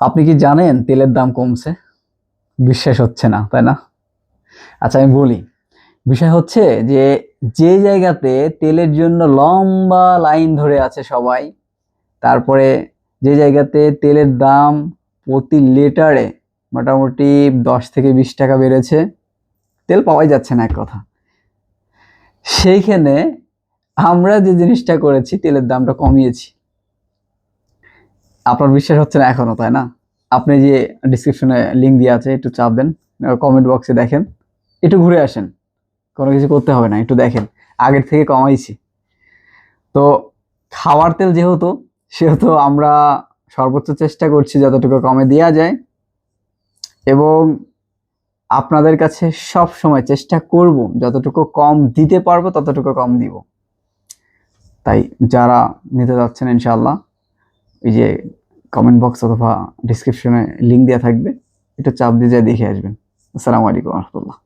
আপনি কি জানেন তেলের দাম কমছে? বিশ্বাস হচ্ছে না, তাই না? আচ্ছা, আমি বলি। বিষয় হচ্ছে যে, যে জায়গাতে তেলের জন্য লম্বা লাইন ধরে আছে সবাই, তারপরে যে জায়গাতে তেলের দাম প্রতি লিটারে মোটামুটি 10 থেকে 20 টাকা বেড়েছে, তেল পাওয়াই যাচ্ছে না এক কথা। সেইখানে আমরা যে জিনিসটা করেছি, তেলের দামটা কমিয়েছি। আপনার বিশ্বাস হচ্ছে না এখনো, তাই না? আপনি যে ডিসক্রিপশনে লিঙ্ক দেওয়া আছে, একটু চাপ দেন, কমেন্ট বক্সে দেখেন, একটু ঘুরে আসেন। কোনো কিছু করতে হবে না, একটু দেখেন। আগের থেকে কমাইছি। তো খাওয়ার তেল যেহেতু, সেহেতু আমরা সর্বোচ্চ চেষ্টা করছি যতটুকু কমে দেওয়া যায়, এবং আপনাদের কাছে সব সময় চেষ্টা করব যতটুকু কম দিতে পারবো ততটুকু কম দিব। তাই যারা নিতে যাচ্ছেন ইনশাআল্লাহ, এই যে কমেন্ট বক্স অথবা ডিসক্রিপশনে লিঙ্ক দেওয়া থাকবে, একটু চাপ দিয়ে যায় দেখে আসবেন। আসসালামু আলাইকুম রহমতুল্লাহ।